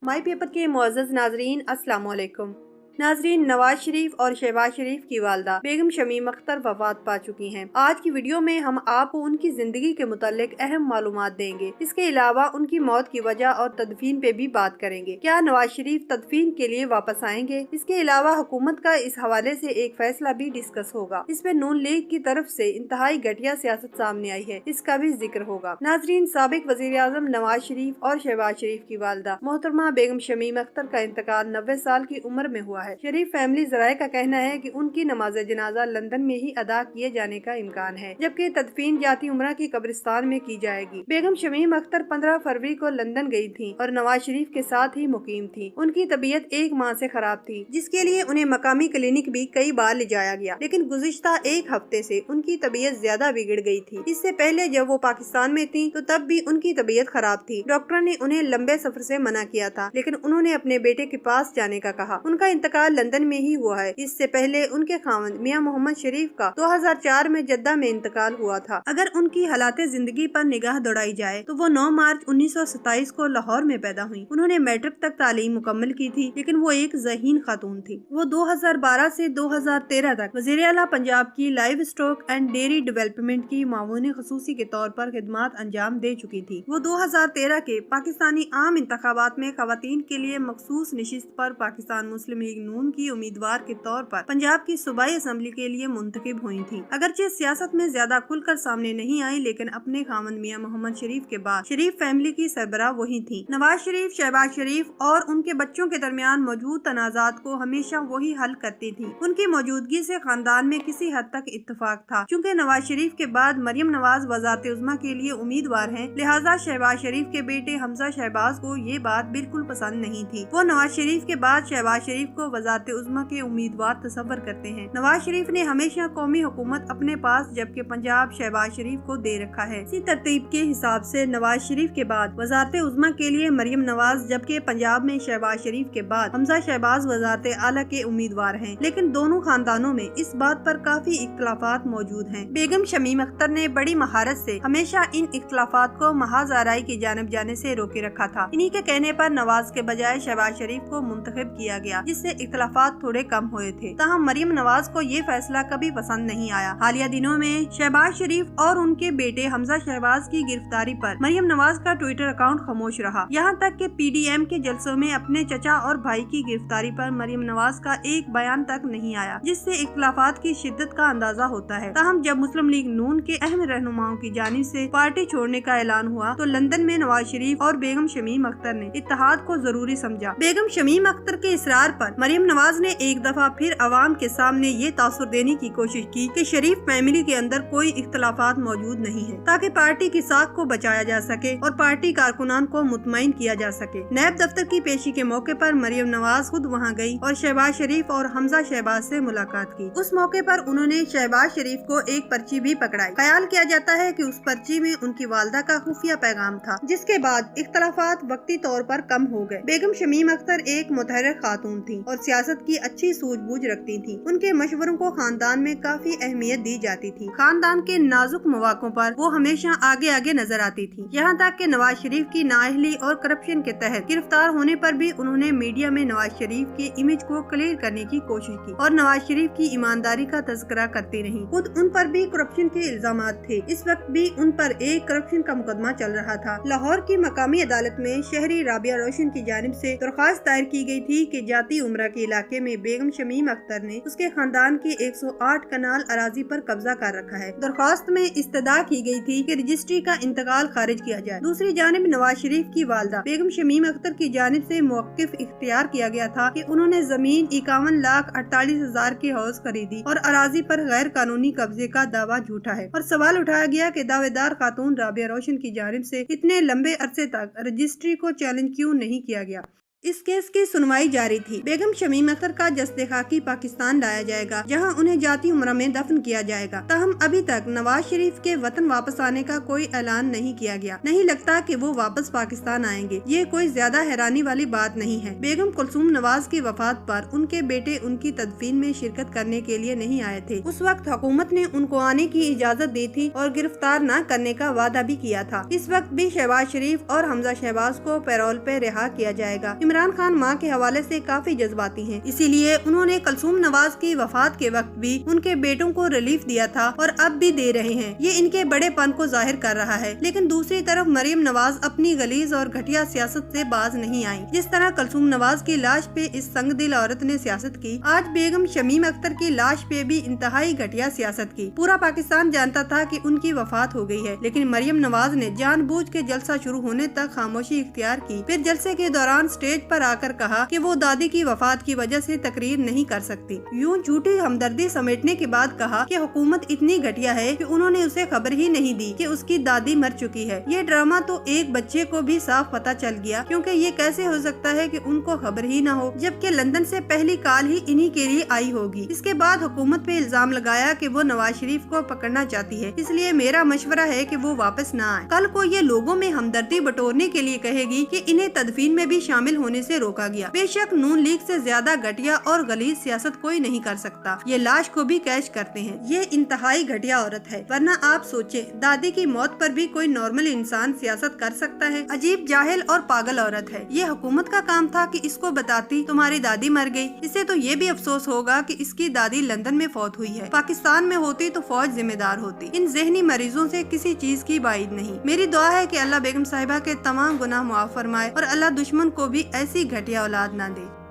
माई paper के मुअज़्ज़ज़ नाज़रीन, अस्सलाम वालेकुम। नाज़रीन, नवाज शरीफ और शहबाज शरीफ की वालदा बेगम शमीम अख्तर वफात पा चुकी हैं। आज की वीडियो में हम आपको उनकी जिंदगी के मुतालिक अहम मालूमात देंगे। इसके अलावा उनकी मौत की वजह और तदफीन पे भी बात करेंगे। क्या नवाज शरीफ तदफीन के लिए वापस आएंगे? इसके अलावा हुकूमत का इस हवाले से एक फैसला भी डिस्कस होगा। इसमें नून लीग की तरफ से इंतहाई घटिया सियासत सामने आई है, इसका भी जिक्र होगा। नाज़रीन, साबिक वज़ीर आज़म नवाज शरीफ और शहबाज शरीफ की वालदा मोहतरमा बेगम शमीम अख्तर का इंतकाल 90 साल की उम्र में हुआ है। शरीफ फैमिली ज़राए का कहना है कि उनकी नमाज जनाजा लंदन में ही अदा किए जाने का इम्कान है, जबकि तदफीन जाती उम्रा की कब्रिस्तान में की जाएगी। बेगम शमीम अख्तर 15 फरवरी को लंदन गई थी और नवाज शरीफ के साथ ही मुकीम थी। उनकी तबीयत 1 माह से खराब थी, जिसके लिए उन्हें मकामी क्लिनिक भी कई बार ले जाया गया, लेकिन गुज़िश्ता 1 हफ्ते से उनकी तबीयत ज्यादा बिगड़ गई थी। इससे पहले जब वो पाकिस्तान में थी तो तब भी उनकी तबीयत खराब थी। डॉक्टर ने उन्हें लंबे सफर से मना किया था, लेकिन उन्होंने अपने बेटे के पास जाने का कहा। उनका इंतकाल लंदन में ही हुआ है। इससे पहले उनके खावंद मियां मोहम्मद शरीफ का 2004 में जद्दा में इंतकाल हुआ था। अगर उनकी हालाते जिंदगी पर निगाह दौड़ाई जाए तो वो 9 मार्च 1927 को लाहौर में पैदा हुई। उन्होंने मैट्रिक तक तालीम मुकम्मल की थी, लेकिन वो एक ज़हीन खातून थी। वो 2012 से 2013 तक वज़ीर आला पंजाब की live stock and dairy development की मामून खसूसी के तौर पर खिदमात अंजाम दे चुकी थी। वो 2013 के पाकिस्तानी आम इंतखाबात में खवातीन के लिए मखसूस नशिस्त पर पाकिस्तान मुस्लिम लीग नून की उम्मीदवार के तौर पर पंजाब की सूबाई असम्बली के लिए मुंतखब हुई थी। अगरचे सियासत में ज्यादा खुलकर सामने नहीं आई, लेकिन अपने खामन मियां मोहम्मद शरीफ के बाद शरीफ फैमिली की सरबराह वही थी। नवाज शरीफ, शहबाज शरीफ और उनके बच्चों के दरमियान मौजूद तनाजात को हमेशा वही हल करती थी। उनकी मौजूदगी से खानदान में किसी हद तक इत्तेफाक था। चूँकि नवाज शरीफ के बाद मरियम नवाज वज़ारत उज़्मा के लिए उम्मीदवार हैं, लिहाजा शहबाज शरीफ के बेटे हमजा शहबाज को ये बात बिल्कुल पसंद नहीं थी। वो नवाज शरीफ के बाद शहबाज शरीफ को वज़ारत उज़्मा के उम्मीदवार तस्वर करते हैं। नवाज शरीफ ने हमेशा कौमी हुकूमत अपने पास, जबकि पंजाब शहबाज शरीफ को दे रखा है। इसी तरतीब के हिसाब से नवाज शरीफ के बाद वज़ारत उज़्मा के लिए मरियम नवाज, जबकि पंजाब में शहबाज शरीफ के बाद हमजा शहबाज वज़ारत आला के उम्मीदवार हैं। लेकिन दोनों खानदानों में इस बात पर काफी इख्तलाफात मौजूद हैं। बेगम शमीम अख्तर ने बड़ी महारत से हमेशा इन इख्तलाफात को महज आराई की जानिब जाने से रोके रखा था। इन्हीं के कहने पर नवाज के बजाय शहबाज शरीफ को मुंतखब किया गया, जिससे इख्तलाफात थोड़े कम हुए थे। ताहम मरियम नवाज को ये फैसला कभी पसंद नहीं आया। हालिया दिनों में शहबाज शरीफ और उनके बेटे हमजा शहबाज की गिरफ्तारी पर मरियम नवाज का ट्विटर अकाउंट खामोश रहा। यहाँ तक कि पीडीएम के जलसों में अपने चचा और भाई की गिरफ्तारी पर मरियम नवाज का एक बयान तक नहीं आया, जिससे इख्तलाफात की शिद्दत का अंदाजा होता है। ताहम जब मुस्लिम लीग नून के अहम रहनुमाओं की जानिब से पार्टी छोड़ने का ऐलान हुआ तो लंदन में नवाज शरीफ और बेगम शमीम अख्तर ने इत्तेहाद को जरूरी समझा। बेगम शमीम अख्तर के इसरार पर मरियम नवाज ने एक दफा फिर अवाम के सामने ये तासुर देने की कोशिश की कि शरीफ फैमिली के अंदर कोई इख्तलाफात मौजूद नहीं है, ताकि पार्टी की साख को बचाया जा सके और पार्टी कारकुनान को मुतमईन किया जा सके। नैब दफ्तर की पेशी के मौके पर मरियम नवाज खुद वहाँ गई और शहबाज शरीफ और हमजा शहबाज से मुलाकात की। उस मौके पर उन्होंने शहबाज शरीफ को एक पर्ची भी पकड़ाई। ख्याल किया जाता है कि उस पर्ची में उनकी वालदा का खुफिया पैगाम था, जिसके बाद इख्तलाफात वक्ती तौर पर कम हो गए। बेगम शमीम अख्तर एक मुतहर्रिक खातून थी और सियासत की अच्छी सूझबूझ रखती थी। उनके मशवरों को खानदान में काफी अहमियत दी जाती थी। खानदान के नाजुक मौक़ों पर वो हमेशा आगे आगे नजर आती थी। यहाँ तक कि नवाज शरीफ की नाअहली और करप्शन के तहत गिरफ्तार होने पर भी उन्होंने मीडिया में नवाज शरीफ की इमेज को क्लियर करने की कोशिश की और नवाज शरीफ की ईमानदारी का तज़किरा करती रही। खुद उन पर भी करप्शन के इल्जामात थे। इस वक्त भी उन पर एक करप्शन का मुकदमा चल रहा था। लाहौर की मकामी अदालत में शहरी राबिया रोशन की जानिब से दरख्वास्त दायर की गई थी कि जाती उम्रा के इलाके में बेगम शमीम अख्तर ने उसके खानदान की 108 कनाल अराजी पर कब्जा कर रखा है। दरख्वास्त में इस्तदा की गई थी कि रजिस्ट्री का इंतकाल खारिज किया जाए। दूसरी जानिब नवाज शरीफ की वालदा बेगम शमीम अख्तर की जानिब से मौक़िफ़ इख्तियार किया गया था कि उन्होंने जमीन 51,48,000 की हौज खरीदी और अराजी पर गैर कानूनी कब्जे का दावा झूठा है। और सवाल उठाया गया कि दावेदार खातून राबिया रोशन की जानिब से इतने लंबे अरसे तक रजिस्ट्री को चैलेंज क्यों नहीं किया गया। इस केस की सुनवाई जारी थी। बेगम शमीम अख्तर का जस्ते खाकी पाकिस्तान लाया जाएगा, जहां उन्हें जाती उम्रा में दफन किया जाएगा। ताहम अभी तक नवाज शरीफ के वतन वापस आने का कोई ऐलान नहीं किया गया। नहीं लगता कि वो वापस पाकिस्तान आएंगे। ये कोई ज्यादा हैरानी वाली बात नहीं है। बेगम कुलसूम नवाज की वफात पर उनके बेटे उनकी तदफीन में शिरकत करने के लिए नहीं आए थे। उस वक्त हुकूमत ने उनको आने की इजाजत दी थी और गिरफ्तार न करने का वादा भी किया था। इस वक्त भी शहबाज शरीफ और हमजा शहबाज को पैरोल पे रिहा किया जाएगा। इमरान खान माँ के हवाले से काफी जज्बाती हैं, इसीलिए उन्होंने कुलसूम नवाज की वफात के वक्त भी उनके बेटों को रिलीफ दिया था और अब भी दे रहे हैं। ये इनके बड़ेपन को जाहिर कर रहा है। लेकिन दूसरी तरफ मरियम नवाज अपनी गलीज और घटिया सियासत से बाज नहीं आई। जिस तरह कुलसूम नवाज की लाश पे इस संगदिल औरत ने सियासत की, आज बेगम शमीम अख्तर की लाश पे भी इंतहाई घटिया सियासत की। पूरा पाकिस्तान जानता था कि उनकी वफात हो गई है, लेकिन मरियम नवाज ने जानबूझ के जलसा शुरू होने तक खामोशी इख्तियार की। फिर जलसे के दौरान स्टेज पर आकर कहा कि वो दादी की वफात की वजह से तकरीर नहीं कर सकती। यूं झूठी हमदर्दी समेटने के बाद कहा कि हुकूमत इतनी घटिया है कि उन्होंने उसे खबर ही नहीं दी कि उसकी दादी मर चुकी है। ये ड्रामा तो एक बच्चे को भी साफ पता चल गया, क्योंकि ये कैसे हो सकता है कि उनको खबर ही ना हो, जबकि लंदन से पहली कॉल ही इन्हीं के लिए आई होगी। इसके बाद हुकूमत पे इल्जाम लगाया कि वो नवाज शरीफ को पकड़ना चाहती है, इसलिए मेरा मशवरा है कि वो वापस ना आए। कल को ये लोगों में हमदर्दी बटोरने के लिए कहेगी कि इन्हें तदफीन में भी शामिल होने से रोका गया। बेशक नून लीग से ज्यादा घटिया और गलीज सियासत कोई नहीं कर सकता। ये लाश को भी कैश करते हैं। ये इंतहाई घटिया औरत है, वरना आप सोचें, दादी की मौत पर भी कोई नॉर्मल इंसान सियासत कर सकता है? अजीब जाहिल और पागल औरत है। ये हुकूमत का काम था कि इसको बताती तुम्हारी दादी मर गई। इसे तो ये भी अफसोस होगा कि इसकी दादी लंदन में फौत हुई है। पाकिस्तान में होती तो फौज जिम्मेदार होती। इन ज़हनी मरीजों से किसी चीज की बाइद नहीं। मेरी दुआ है कि अल्लाह बेगम साहिबा के तमाम गुनाह मुआफ फरमाए और अल्लाह दुश्मन को भी ऐसी घटिया औलाद ना दे।